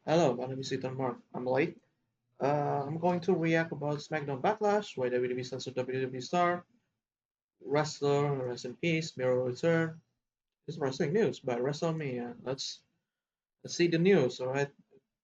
Hello, my name is EATENMARK. I'm late. I'm going to react about Smackdown Backlash, why WWE censored WWE star, wrestler, rest in peace, Miro return. This is wrestling news by WrestleMania. Let's see the news. All right.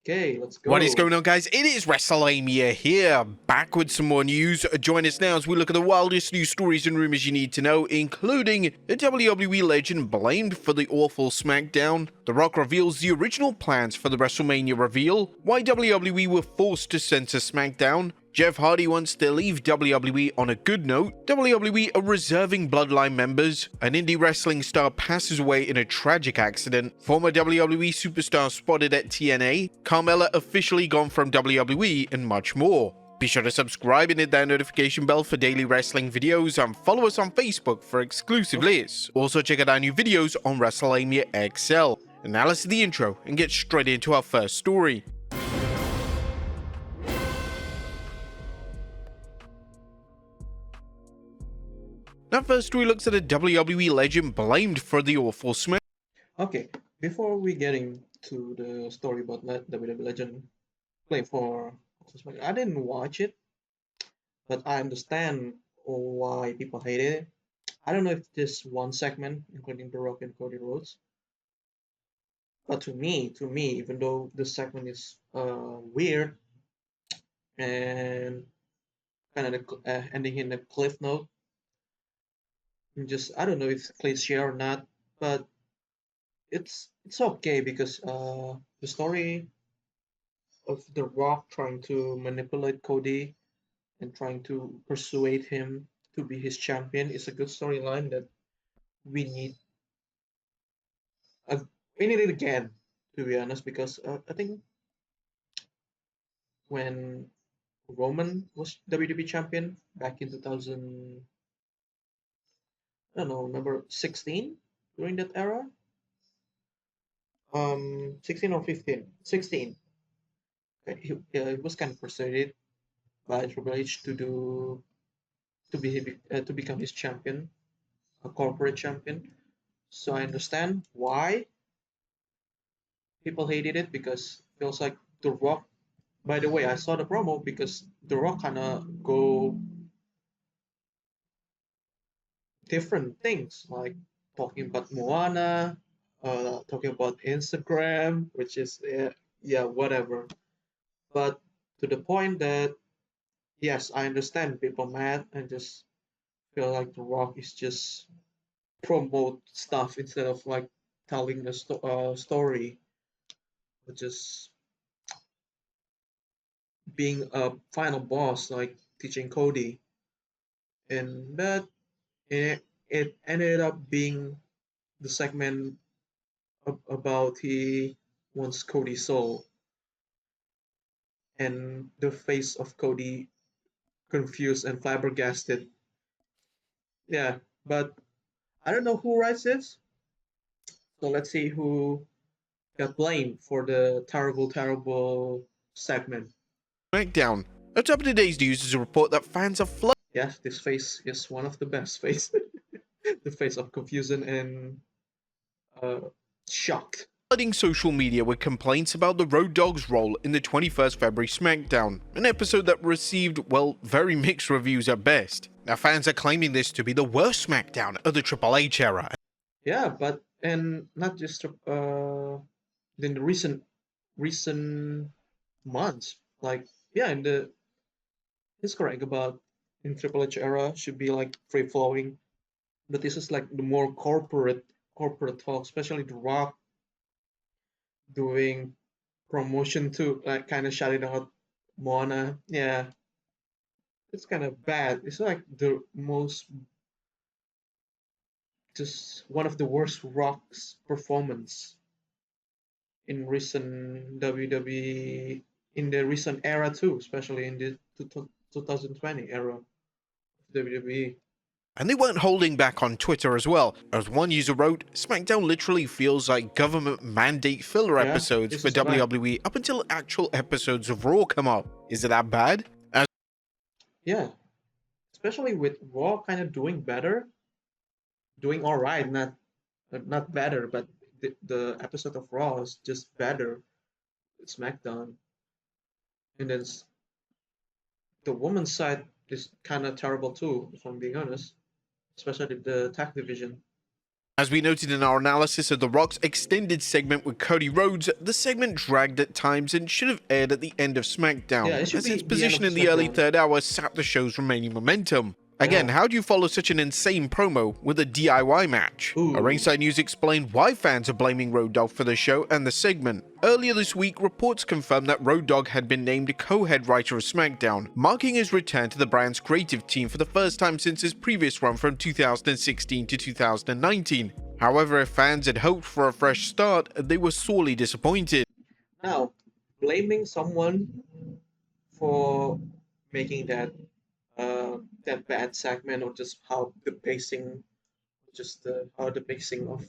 Okay, let's What is go. going on, guys? It is WrestleMania here, back with some more news. Join us now as we look at the wildest news stories and rumors you need to know, including the WWE legend blamed for the awful SmackDown, The Rock reveals the original plans for the WrestleMania reveal, why WWE were forced to censor SmackDown, Jeff Hardy wants to leave WWE on a good note, WWE are reserving Bloodline members, an indie wrestling star passes away in a tragic accident, former WWE superstar spotted at TNA, Carmella officially gone from WWE, and much more. Be sure to subscribe and hit that notification bell for daily wrestling videos and follow us on Facebook for exclusive lists. Also check out our new videos on WrestleMania XL. And now let's do the intro and get straight into our first story. That first story looks at a WWE legend blamed for the awful smash. Okay, before we getting to the story about WWE Legend play for SmackDown, I didn't watch it, but I understand why people hate it. I don't know if this one segment, including The Rock and Cody Rhodes, but to me, even though the segment is weird and kind of ending in a cliff note, just I don't know if it's cliche or not, but it's okay because the story of The Rock trying to manipulate Cody and trying to persuade him to be his champion is a good storyline that we need. Uh, we need it again, to be honest, because I think when Roman was WWE champion back in 2000, I don't know, remember 16 during that era? 16 or 15? 16. Okay, he was kind of persuaded by Triple H to become his champion, a corporate champion. So I understand why people hated it because it feels like The Rock. By the way, I saw the promo because The Rock kind of go different things like talking about Moana, talking about Instagram, which is yeah, whatever. But to the point that yes, I understand people mad and just feel like The Rock is just promote stuff instead of like telling a story, or just being a final boss, like teaching Cody, and that it ended up being the segment about he wants Cody's soul, and the face of Cody confused and flabbergasted. Yeah, but I don't know who writes this, so let's see who got blamed for the terrible, terrible segment. SmackDown. At top of today's news is a report that fans are Yes, this face is one of the best face, the face of confusion and uh, shocked. flooding social media with complaints about the Road Dogg's role in the 21st February SmackDown, an episode that received, well, very mixed reviews at best. Now, fans are claiming this to be the worst SmackDown of the Triple H era. Yeah, but and not just in the recent months. Like yeah, in the it's correct about in Triple H era should be like free flowing, but this is like the more corporate talk, especially The Rock doing promotion to like kind of shouting out Moana. Yeah, it's kind of bad. It's like the most just one of the worst Rock's performance in recent WWE in the recent era too, especially in the 2020 era of WWE. And they weren't holding back on Twitter as well. As one user wrote, SmackDown literally feels like government mandate filler Yeah, episodes this for is bad. WWE up until actual episodes of Raw come up. Is it that bad? Yeah, especially with Raw kind of doing better, doing all right, not better, but the episode of Raw is just better. SmackDown, and then the women's side is kind of terrible too, if I'm being honest, especially the tag division. As we noted in our analysis of The Rock's extended segment with Cody Rhodes, the segment dragged at times and should have aired at the end of Yeah, SmackDown, it should as be its the end of position in the early SmackDown. third hour sapped the show's remaining momentum. Again, Yeah. how do you follow such an insane promo with a DIY match? A Ooh. Ringside News explained why fans are blaming Road Dogg for the show and the segment. Earlier this week, reports confirmed that Road Dogg had been named co-head writer of SmackDown, marking his return to the brand's creative team for the first time since his previous run from 2016 to 2019. However, if fans had hoped for a fresh start, they were sorely disappointed. Now, blaming someone for making that bad segment, or just how the pacing, just how the pacing of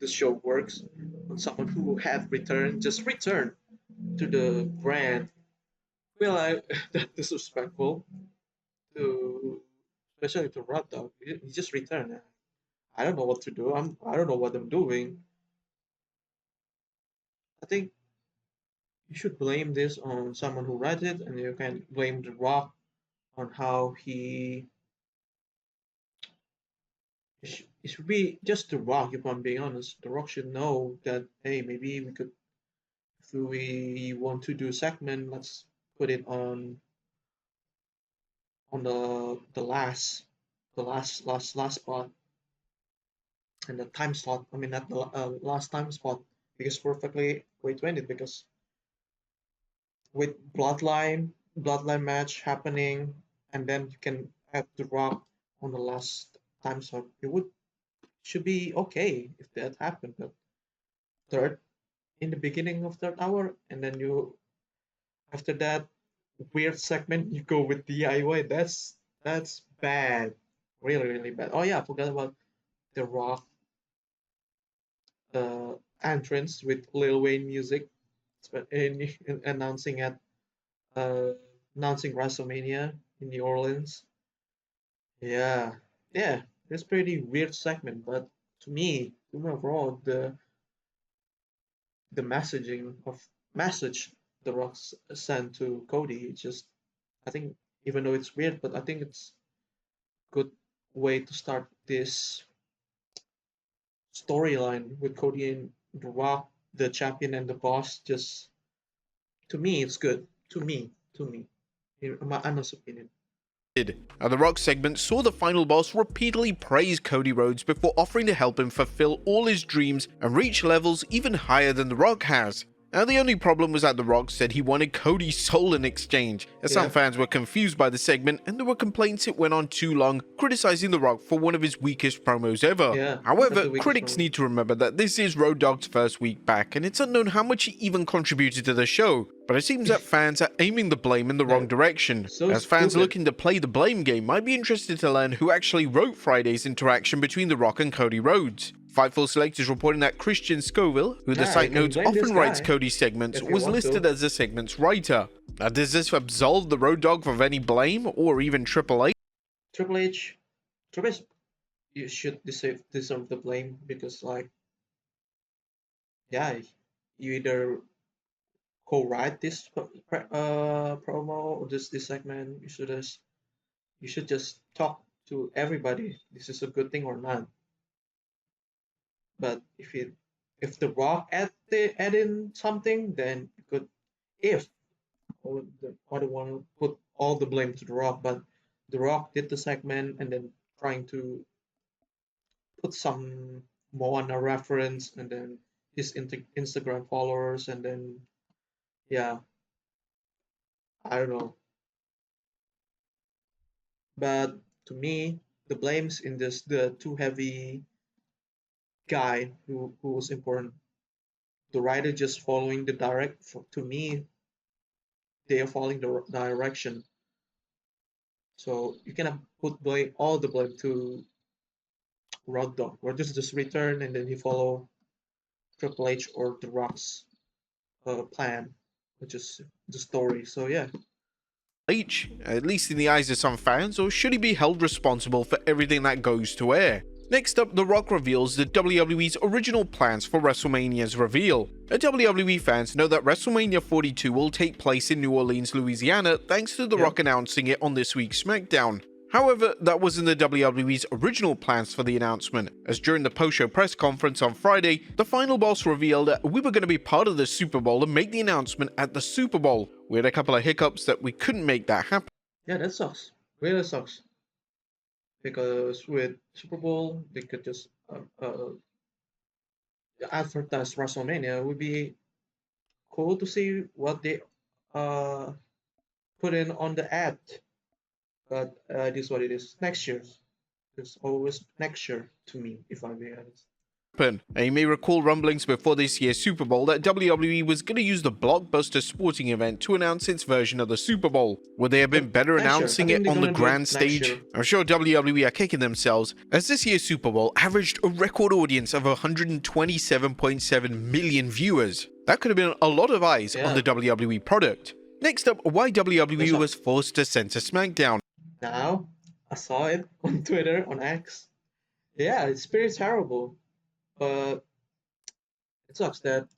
the show works, on someone who have returned, just return to the brand. Well, I that disrespectful to, especially to Rod Dog. He just returned. I don't know what to do. I don't know what I'm doing. I think you should blame this on someone who read it, and you can blame The Rock on how it should be just The Rock. If I'm being honest, The Rock should know that, hey, maybe we could, if we want to do a segment, let's put it on the last spot, and the time slot. I mean, not the last time spot, because perfectly way 20, because with bloodline match happening, and then you can have The Rock on the last time slot. It would should be okay if that happened. But third, in the beginning of third hour, and then you, after that weird segment, you go with DIY. That's bad, really bad. Oh yeah, I forgot about The Rock entrance with Lil Wayne music, in announcing at uh, announcing WrestleMania in New Orleans. Yeah, yeah, it's pretty weird segment, but to me overall, the message the Rocks sent to Cody, it's just, I think, even though it's weird, but I think it's good way to start this storyline with Cody and The Rock, the champion and the boss. Just, to me, it's good. To me, in my honest opinion. The Rock segment saw the final boss repeatedly praise Cody Rhodes before offering to help him fulfill all his dreams and reach levels even higher than The Rock has. Now, the only problem was that The Rock said he wanted Cody's soul in exchange, as some Yeah, fans were confused by the segment and there were complaints it went on too long, criticizing The Rock for one of his weakest promos ever. yeah, that's However, the weakest critics one. need to remember that this is Road Dogg's first week back, and it's unknown how much he even contributed to the show, but it seems that fans are aiming the blame in the wrong That direction, so as fans stupid. looking to play the blame game might be interested to learn who actually wrote Friday's interaction between The Rock and Cody Rhodes. Fightful Select is reporting that Christian Scoville, who the Yeah, you site can notes blame this often writes guy Cody's segments, if you was want listed to. as the segment's writer. Now, does this absolve the Road Dogg of any blame, or even Triple H? Triple H, Triple H, you should deserve the blame, because, like, yeah, you either co-write this promo, or this segment. You should just talk to everybody. This is a good thing or not. But if the Rock add in something, then you could, if, I don't want to put all the blame to the Rock, but the Rock did the segment, and then trying to put some more on a reference, and then his Instagram followers, and then, yeah, I don't know. But to me, the blames in this, the too heavy guy who was important. The writer just following the to me, they are following the direction. So you cannot put all the blame to Road Dogg, or just return, and then he follow Triple H or The Rock's plan, which is the story. So yeah, H, at least in the eyes of some fans, or should he be held responsible for everything that goes to air? Next up, The Rock reveals the WWE's original plans for WrestleMania's reveal. WWE fans know that WrestleMania 42 will take place in New Orleans, Louisiana, thanks to The Rock announcing it on this week's Smackdown. However, that wasn't the WWE's original plans for the announcement, as during the post-show press conference on Friday, the final boss revealed that we were going to be part of the Super Bowl and make the announcement at the Super Bowl. We had a couple of hiccups that we couldn't make that happen. Yeah, that sucks. Really sucks. Because with Super Bowl, they could just advertise WrestleMania. It would be cool to see what they uh, put in on the ad. But it is what it is. Next year. It's always next year to me, if I'm being honest. And you may recall rumblings before this year's Super Bowl that WWE was going to use the blockbuster sporting event to announce its version of the Super Bowl. Would they have been better announcing it on the grand stage? I'm sure WWE are kicking themselves, as this year's Super Bowl averaged a record audience of 127.7 million viewers. That could have been a lot of eyes on the WWE product. Next up, why WWE was forced to censor Smackdown. Now, I saw it on Twitter, on X. Yeah, it's pretty terrible. But it sucks that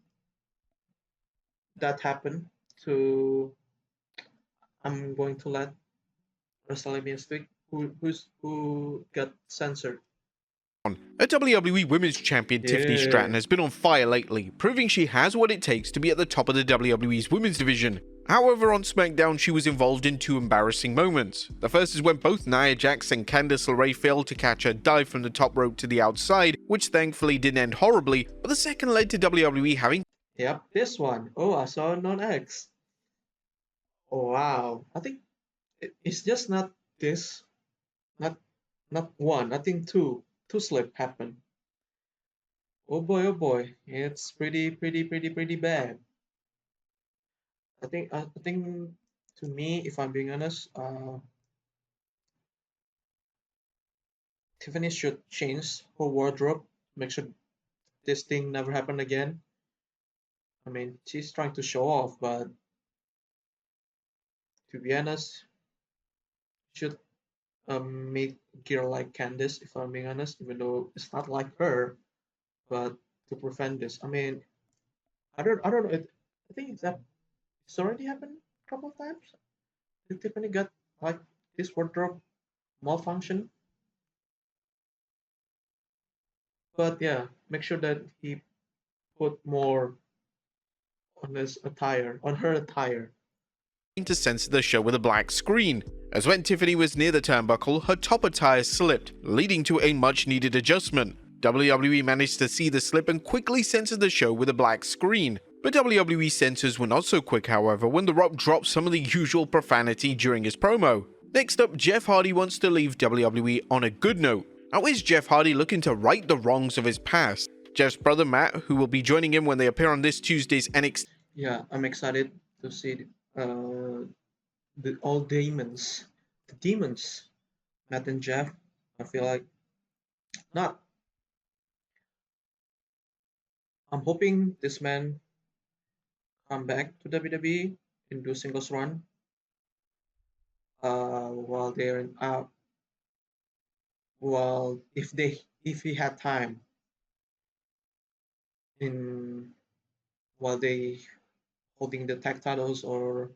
that happened to. I'm going to let WrestleMania speak. Who got censored? A WWE Women's Champion Tiffany Stratton has been on fire lately, proving she has what it takes to be at the top of the WWE's women's division. However, on SmackDown, she was involved in two embarrassing moments. The first is when both Nia Jax and Candice LeRae failed to catch a dive from the top rope to the outside, which thankfully didn't end horribly, but the second led to WWE having... Yep, this one. Oh, I saw it on X. Oh, wow. I think it's just not this. Not one. I think two. Two slip happened. Oh boy. It's pretty bad. I think to me, if I'm being honest, Tiffany should change her wardrobe, make sure this thing never happen again. I mean, she's trying to show off, but to be honest, should make gear like Candice, if I'm being honest, even though it's not like her, but to prevent this. I mean, I don't know. I think it's already happened a couple of times. Tiffany got like this wardrobe malfunction. But yeah, make sure that he put more on his attire, on her attire. To censor the show with a black screen, as when Tiffany was near the turnbuckle, her top attire slipped, leading to a much-needed adjustment. WWE managed to see the slip and quickly censored the show with a black screen. But WWE censors were not so quick, however, when The Rock dropped some of the usual profanity during his promo. Next up, Jeff Hardy wants to leave WWE on a good note. Now, is Jeff Hardy looking to right the wrongs of his past? Jeff's brother Matt, who will be joining him when they appear on this Tuesday's NXT. Yeah, I'm excited to see the all demons, Matt and Jeff. I feel like not. I'm hoping this man come back to WWE and do singles run. While they're in well, if he had time in while they holding the tag titles or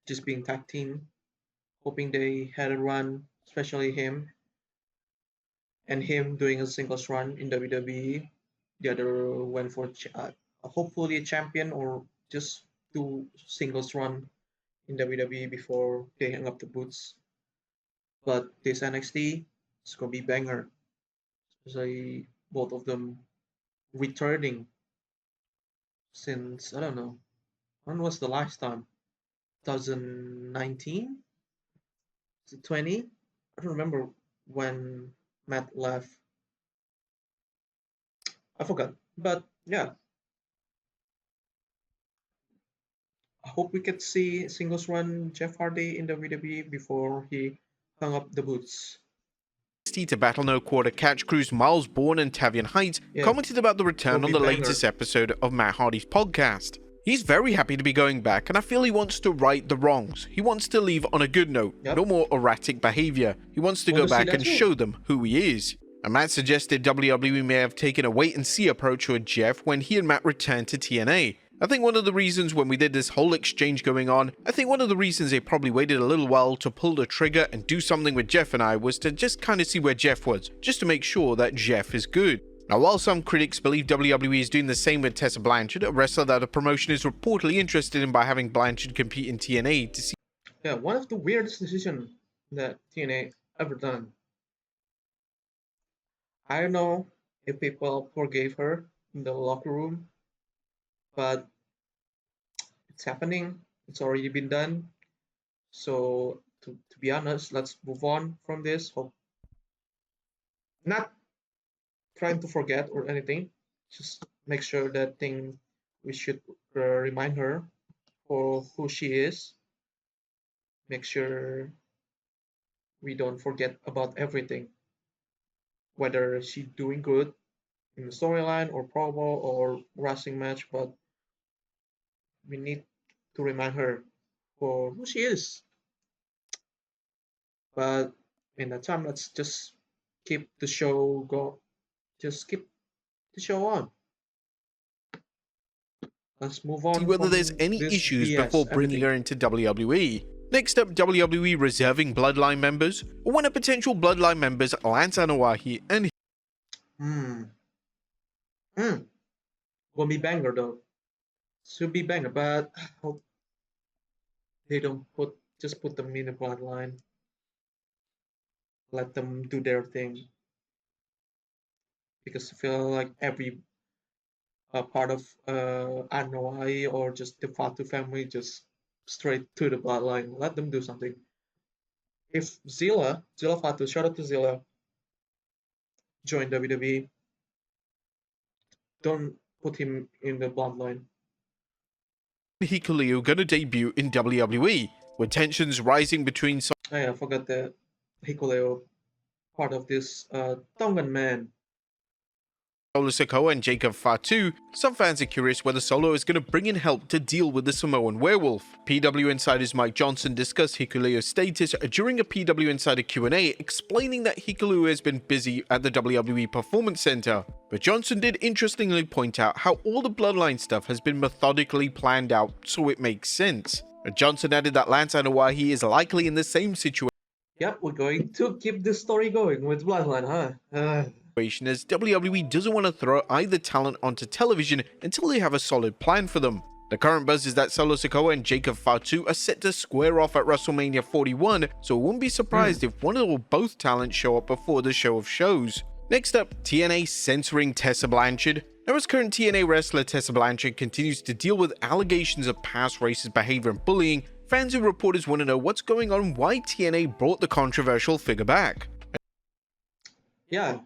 just being tag team, hoping they had a run, especially him and him doing a singles run in WWE. The other went for hopefully a champion or just do singles run in WWE before they hang up the boots. But this NXT, it's gonna be banger, especially both of them returning since I don't know when was the last time, 2019, 20. I don't remember when Matt left. I forgot, but yeah, I hope we could see singles run Jeff Hardy in WWE before he hung up the boots. To Battle No Quarter Catch Crew's Miles Bourne and Tavian Heights commented about the return on the latest episode of Matt Hardy's podcast. He's very happy to be going back, and I feel he wants to right the wrongs. He wants to leave on a good note, no more erratic behavior. He wants to go back and show them who he is. And Matt suggested WWE may have taken a wait-and-see approach with Jeff when he and Matt returned to TNA. I think one of the reasons when we did this whole exchange going on, I think one of the reasons they probably waited a little while to pull the trigger and do something with Jeff and I was to just kind of see where Jeff was, just to make sure that Jeff is good. Now, while some critics believe WWE is doing the same with Tessa Blanchard, a wrestler that the promotion is reportedly interested in by having Blanchard compete in TNA to see. Yeah, one of the weirdest decisions that TNA ever done. I don't know if people forgave her in the locker room, but it's happening. It's already been done. So to be honest, let's move on from this. Hope not trying to forget or anything. Just make sure that thing we should remind her for who she is. Make sure we don't forget about everything, whether she's doing good in the storyline or promo or wrestling match, but we need to remind her for who she is. But in that time, let's just keep the show go. Just keep the show on. Let's move See on whether there's from any this issues BS. before bringing her into WWE. Next up, WWE reserving Bloodline members, or one of potential Bloodline members, Lance Anoa'i and Hmm. Hmm. Won't be banger though. Should be banger, but I hope they don't put them in the bloodline. Let them do their thing because I feel like every part of Anoi or just the Fatu family just straight to the bloodline. Let them do something. If Zilla Fatu, shout out to Zilla, join WWE, don't put him in the bloodline. Hikuleo gonna debut in WWE, with tensions rising between Oh yeah, I forgot that Hikuleo part of this Tongan man. Solo Sikoa and Jacob Fatu. Some fans are curious whether Solo is going to bring in help to deal with the Samoan werewolf. PW Insider's Mike Johnson discussed Hikuleo's status during a PW Insider Q&A, explaining that Hikuleo has been busy at the WWE Performance Center. But Johnson did interestingly point out how all the bloodline stuff has been methodically planned out, so it makes sense. Johnson added that Lance Anoa'i is likely in the same situation. Yep, we're going to keep this story going with bloodline, huh? As WWE doesn't want to throw either talent onto television until they have a solid plan for them. The current buzz is that Solo Sikoa and Jacob Fatu are set to square off at WrestleMania 41, so it wouldn't be surprised if one or both talents show up before the show of shows. Next up, TNA censoring Tessa Blanchard. Now, as current TNA wrestler Tessa Blanchard continues to deal with allegations of past racist behavior and bullying, fans and reporters want to know what's going on and why TNA brought the controversial figure back. Yeah,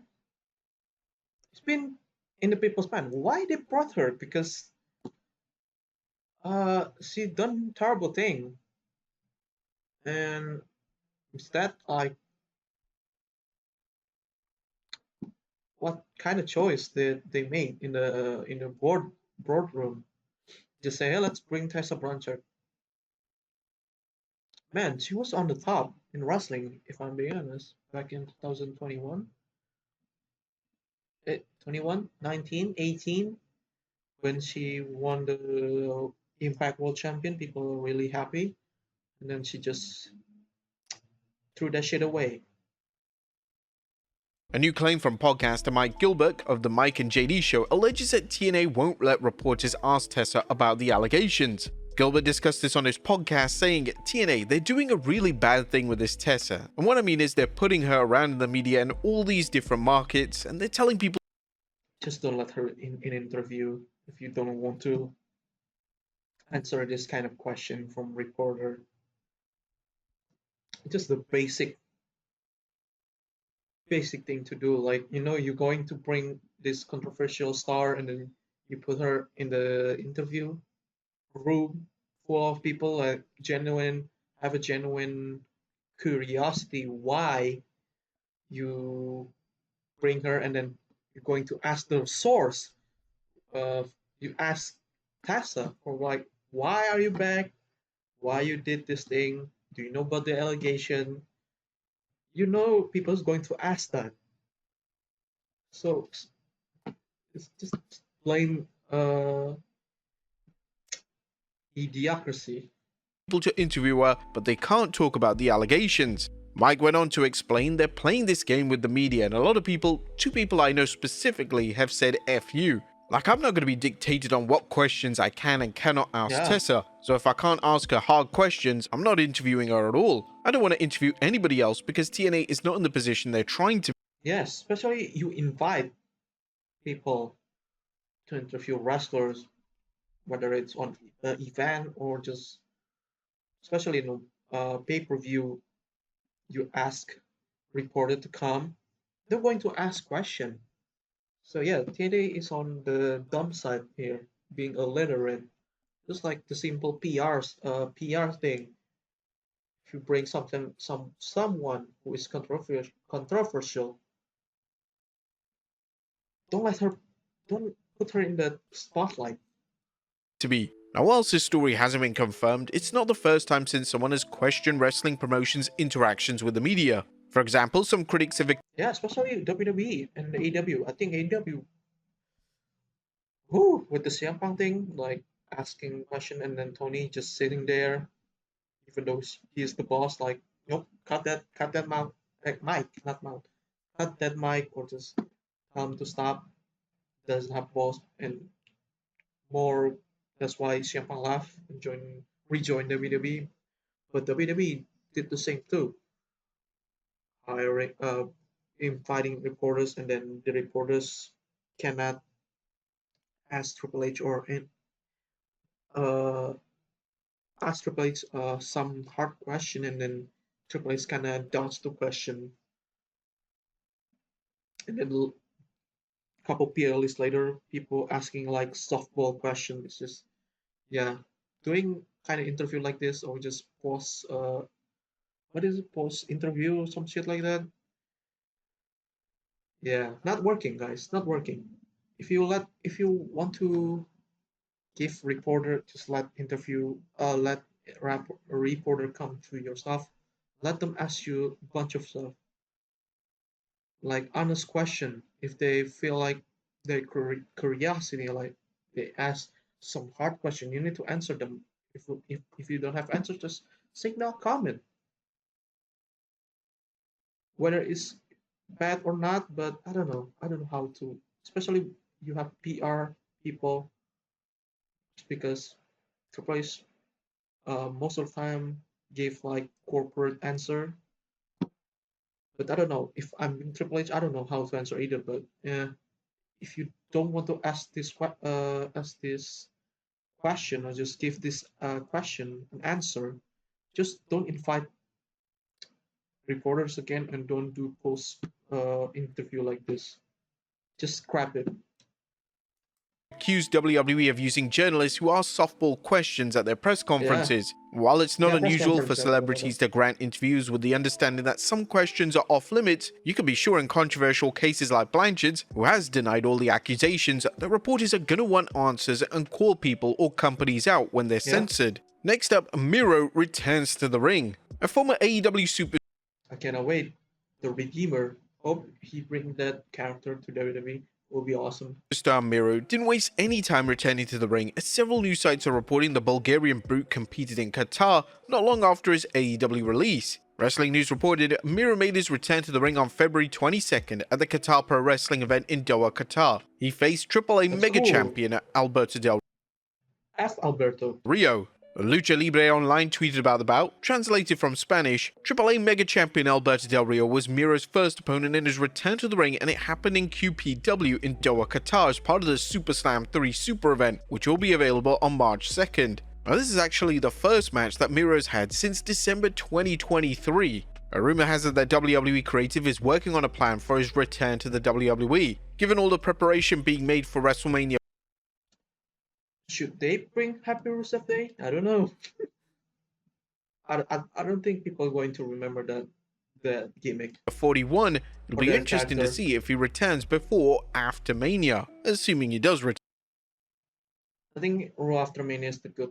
it's been in the people's mind. Why they brought her? Because she done terrible thing, and instead, like, what kind of choice did they made in the boardroom? Just say, hey, let's bring Tessa Blanchard. Man, she was on the top in wrestling, if I'm being honest, back in 2021. 21, 19, 18, when she won the Impact World Champion, people were really happy. And then she just threw that shit away. A new claim from podcaster Mike Gilbert of the Mike and JD show alleges that TNA won't let reporters ask Tessa about the allegations. Gilbert discussed this on his podcast, saying, TNA, they're doing a really bad thing with this Tessa. And what I mean is they're putting her around in the media in all these different markets, and they're telling people, just don't let her in an interview if you don't want to answer this kind of question from reporter. Just the basic thing to do. Like, you're going to bring this controversial star and then you put her in the interview room full of people, like, have a genuine curiosity why you bring her, and then you're going to ask the source of, you ask Tessa for, like, why are you back, why you did this thing, do you know about the allegation? People's going to ask that. So it's just plain idiocracy. To interview her, but they can't talk about the allegations. Mike went on to explain they're playing this game with the media, and a lot of people, two people I know specifically, have said F you. Like, I'm not going to be dictated on what questions I can and cannot ask Yeah. Tessa, so if I can't ask her hard questions, I'm not interviewing her at all. I don't want to interview anybody else because TNA is not in the position they're trying to. Yes, especially you invite people to interview wrestlers, whether it's on an event or just, especially in a pay-per-view, you ask reporter to come, they're going to ask question. So yeah, TNA is on the dumb side here, being illiterate. Just like the simple PR thing. If you bring someone who is controversial, don't let her, don't put her in the spotlight. Be. Now, whilst this story hasn't been confirmed, it's not the first time since someone has questioned wrestling promotions' interactions with the media. For example, some critics have. Yeah, especially WWE and the AEW. I think AEW, who with the CM Punk thing, like asking question and then Tony just sitting there, even though he's the boss, like, nope, cut that mouth, mic, not mouth, cut that mic, or just tell him to stop. Doesn't have balls and more. That's why CM Punk left and rejoined WWE. But WWE did the same too, hiring, inviting reporters, and then the reporters cannot ask Triple H or uh, ask Triple H some hard question, and then Triple H kind of dodged the question, and then a couple PLEs later, people asking like softball questions. It's just yeah, doing kind of interview like this or just post what is it, post interview or some shit like that. Yeah, not working, guys, not working. If you want to give reporter, just let a reporter come to your stuff, let them ask you a bunch of stuff, like honest question. If they feel like their curiosity, like they ask some hard question, you need to answer them. If you don't have answers, just signal comment, whether it's bad or not. But I don't know how to, especially you have PR people, because Triple H most of the time give like corporate answer. But I don't know if I'm in Triple H. I don't know how to answer either. But yeah, if you don't want to ask this question or just give this question an answer, just don't invite reporters again and don't do post interview like this. Just scrap it. Accused WWE of using journalists who ask softball questions at their press Yeah, conferences. While it's not yeah, press unusual for conference. Yeah, celebrities to grant interviews with the understanding that some questions are off limits, you can be sure in controversial cases like Blanchard's, who has denied all the accusations, that reporters are gonna want answers and call people or companies out when they're yeah. censored. Next up, Miro returns to the ring. A former AEW super I cannot wait. The Redeemer. Hope he bring that character to WWE. Will be awesome. star Miro didn't waste any time returning to the ring, as several news sites are reporting the Bulgarian brute competed in Qatar not long after his AEW release. Wrestling News reported Miro made his return to the ring on February 22nd at the Qatar Pro Wrestling event in Doha, Qatar. He faced AAA That's Mega cool. Champion Alberto Del Ask Alberto. Rio. Lucha Libre Online tweeted about the bout. Translated from Spanish, AAA Mega Champion Alberto Del Rio was Miro's first opponent in his return to the ring, and it happened in QPW in Doha, Qatar as part of the Super Slam 3 Super event, which will be available on March 2nd. Now, this is actually the first match that Miro's had since December 2023. A rumor has it that WWE Creative is working on a plan for his return to the WWE, given all the preparation being made for WrestleMania Should they bring Happy Rusev Day? I don't know. I don't think people are going to remember that gimmick 41. It'll or be their interesting to character. see if he returns before or after Mania, assuming he does I think Raw after Mania is the good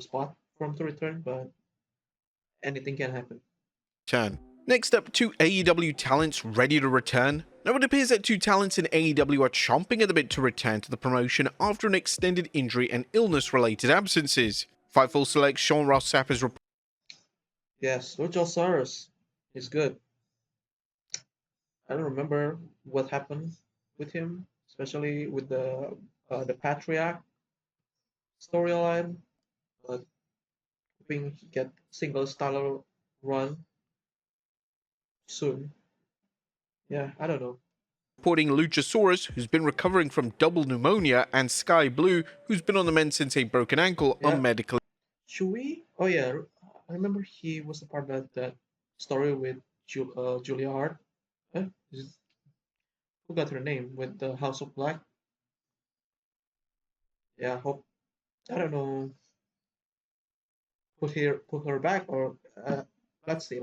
spot for him to return, but anything can happen. return. Next up, two AEW talents ready to return. Now, it appears that two talents in AEW are chomping at the bit to return to the promotion after an extended injury and illness-related absences. Fightful Select Sean Ross Sapp has reported. Yes, Luchasaurus is good. I don't remember what happened with him, especially with the Patriarch storyline, but hoping he get singles title run soon. Yeah, I don't know. Reporting Luchasaurus, who's been recovering from double pneumonia, and Sky Blue, who's been on the mend since a broken ankle, Yeah. are medically. Chewie? Oh yeah, I remember he was a part of that story with Julia Hart. Eh? Forgot her name with the House of Black. Yeah, hope I don't know. Put her back or let's see.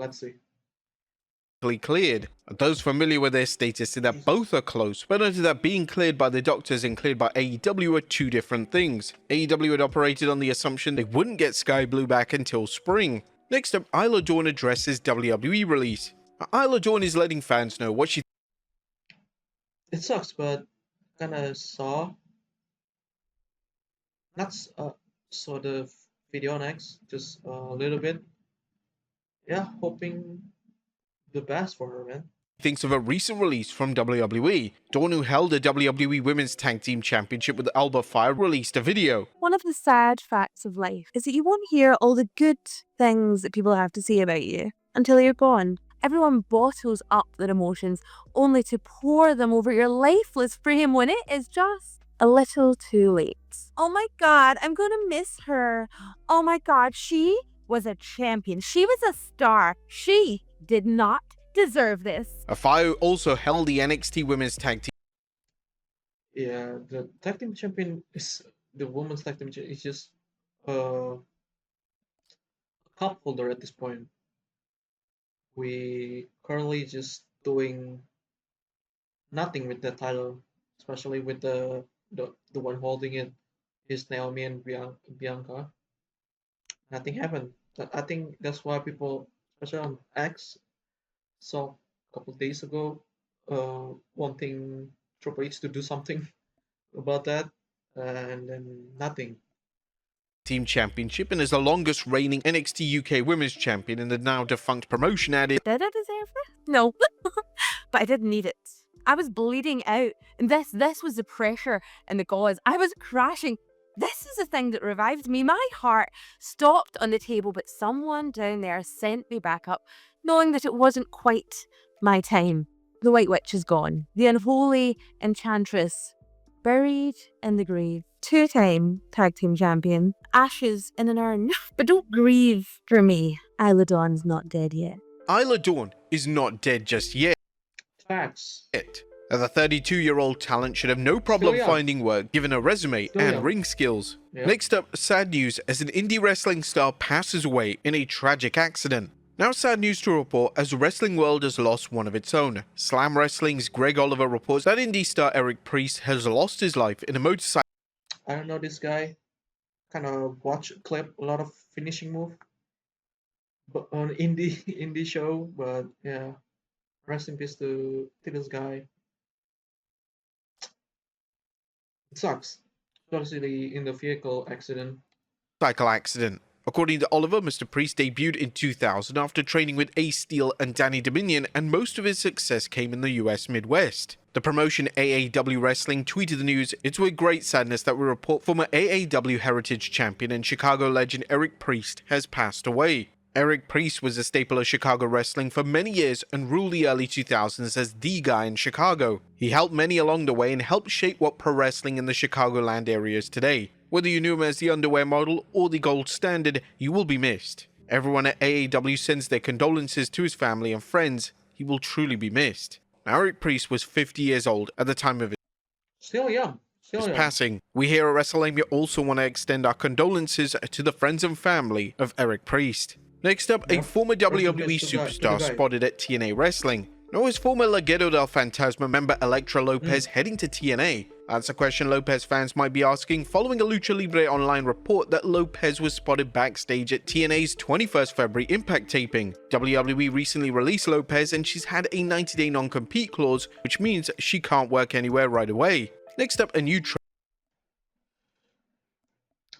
Cleared. Those familiar with their status say that both are close, but noted that being cleared by the doctors and cleared by AEW are two different things. AEW had operated on the assumption they wouldn't get Sky Blue back until spring. Next up, Isla Dawn addresses WWE release. Isla Dawn is letting fans know what she. It sucks, but kinda saw the video next just a little bit. Yeah, hoping the best for her, man. Thinks of a recent release from WWE. Dawn, who held a WWE Women's Tag Team Championship with Alba Fire, released a video. One of the sad facts of life is that you won't hear all the good things that people have to say about you until you're gone. Everyone bottles up their emotions only to pour them over your lifeless frame when it is just a little too late. Oh my God, I'm going to miss her. Oh my God, she was a champion. She was a star. She did not deserve this. Fire also held the NXT Women's Tag Team. Yeah, the tag team champion is the women's tag team is just a cup holder at this point. We currently just doing nothing with the title, especially with the one holding it is Naomi and Bianca. Nothing happened. I think that's why people, especially on X, saw a couple of days ago, wanting Triple H to do something about that, and then nothing. Team Championship and is the longest reigning NXT UK Women's Champion in the now defunct promotion added. Did I deserve this? No, but I didn't need it. I was bleeding out, and this was the pressure and the gauze. I was crashing. This is the thing that revived me. My heart stopped on the table, but someone down there sent me back up, knowing that it wasn't quite my time. The White Witch is gone. The unholy enchantress, buried in the grave. Two-time tag team champion. Ashes in an urn. But don't grieve for me. Isla Dawn's not dead yet. Isla Dawn is not dead just yet. Facts. The 32-year-old talent should have no problem finding work given her resume and ring skills. Yep. Next up, sad news as an indie wrestling star passes away in a tragic accident. Now sad news to report as the wrestling world has lost one of its own. Slam Wrestling's Greg Oliver reports that indie star Eric Priest has lost his life in a motorcycle. I don't know this guy. Kind of watch clip a lot of finishing move, but on indie show. But yeah, rest in peace to this guy. It sucks, especially in the vehicle accident. According to Oliver, Mr. Priest debuted in 2000 after training with Ace Steel and Danny Dominion, and most of his success came in the US Midwest. The promotion AAW Wrestling tweeted the news, "It's with great sadness that we report former AAW Heritage Champion and Chicago legend Eric Priest has passed away." Eric Priest was a staple of Chicago wrestling for many years and ruled the early 2000s as the guy in Chicago. He helped many along the way and helped shape what pro wrestling in the Chicagoland area is today. Whether you knew him as the underwear model or the gold standard, you will be missed. Everyone at AAW sends their condolences to his family and friends. He will truly be missed. Eric Priest was 50 years old at the time of Still young. his passing. We here at WrestleMania also want to extend our condolences to the friends and family of Eric Priest. Next up, a former WWE superstar spotted at TNA Wrestling. Now, his former Legado del Fantasma member Elektra Lopez heading to TNA. That's a question Lopez fans might be asking following a Lucha Libre Online report that Lopez was spotted backstage at TNA's 21st February Impact taping. WWE recently released Lopez and she's had a 90-day non-compete clause, which means she can't work anywhere right away. Next up, a new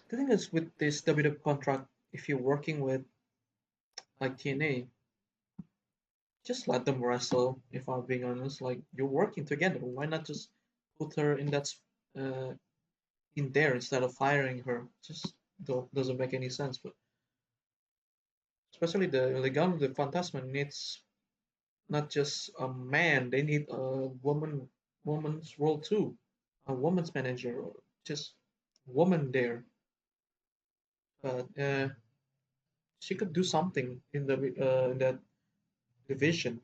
The thing is with this WWE contract, if you're working with like TNA, just let them wrestle. If I'm being honest, like you're working together, why not just put her in uh, in there instead of firing her? Just doesn't make any sense. But especially the Legado de Fantasma needs not just a man; they need a woman's role too, a woman's manager, or just woman there. But she could do something in that division,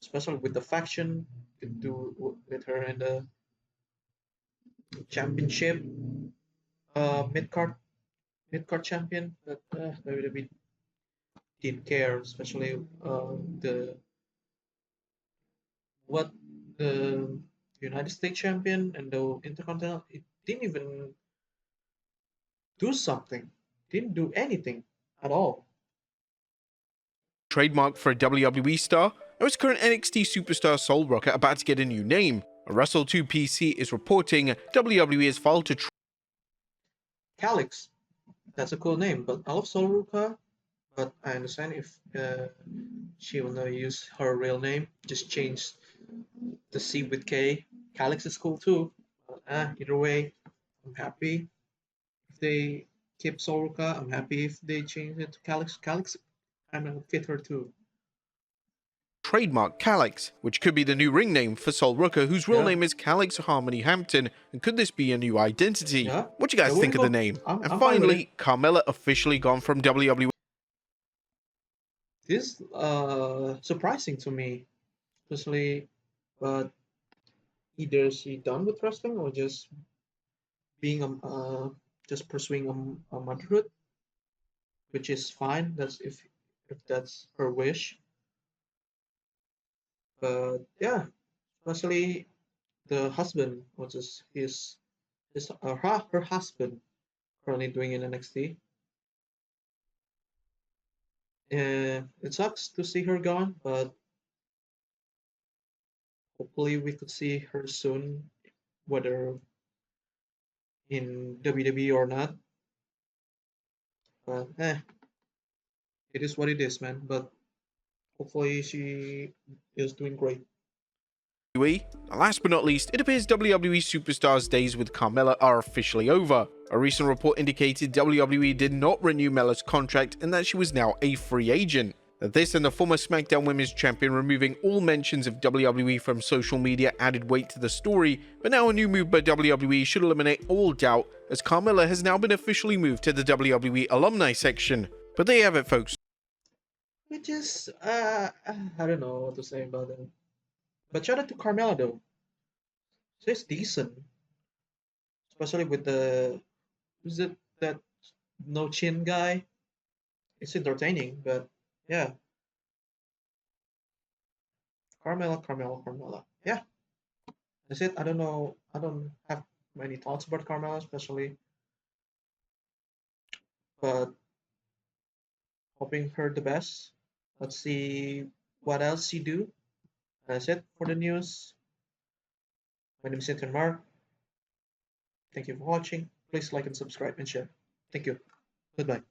especially with the faction. Could do with her in the championship, mid card champion. But WWE didn't care, especially the what the United States champion and the Intercontinental. It didn't even do something. Didn't do anything at all. trademark for a WWE star, or is current NXT superstar Soul Rocker about to get a new name? Wrestle 2 PC is reporting WWE has filed to Calix, that's a cool name, but I love Soruka. But I understand if she will not use her real name, just change the C with K. Calix is cool too. But, either way, I'm happy if they keep Soruka. I'm happy if they change it to Calix. Calix kind of fit her too. trademark Calix, which could be the new ring name for Sol Rucker, whose real Yeah. name is Calix Harmony Hampton, and could this be a new identity? Yeah. What do you guys Yeah, think of the go. name? I'm And fine with finally, Carmella officially gone from WWE. This surprising to me, especially, but either she done with wrestling or being just pursuing a motherhood, which is fine. That's if that's her wish. But yeah, especially the husband, which is her husband currently doing in NXT. It sucks to see her gone, but hopefully we could see her soon, whether in WWE or not. But it is what it is, man. But hopefully she is doing great. Last but not least, it appears WWE Superstars' days with Carmella are officially over. A recent report indicated WWE did not renew Mella's contract and that she was now a free agent. This and the former SmackDown Women's Champion removing all mentions of WWE from social media added weight to the story, but now a new move by WWE should eliminate all doubt, as Carmella has now been officially moved to the WWE alumni section. But there you have it, folks. Which is I don't know what to say about it. But shout out to Carmella though. She's decent, especially with the who's it that no chin guy. It's entertaining, but yeah, Carmella. Yeah, that's it. I don't know. I don't have many thoughts about Carmella, especially, but hoping her the best. Let's see what else she do. That's it for the news. My name is EATENMARK. Thank you for watching. Please like and subscribe and share. Thank you. Goodbye.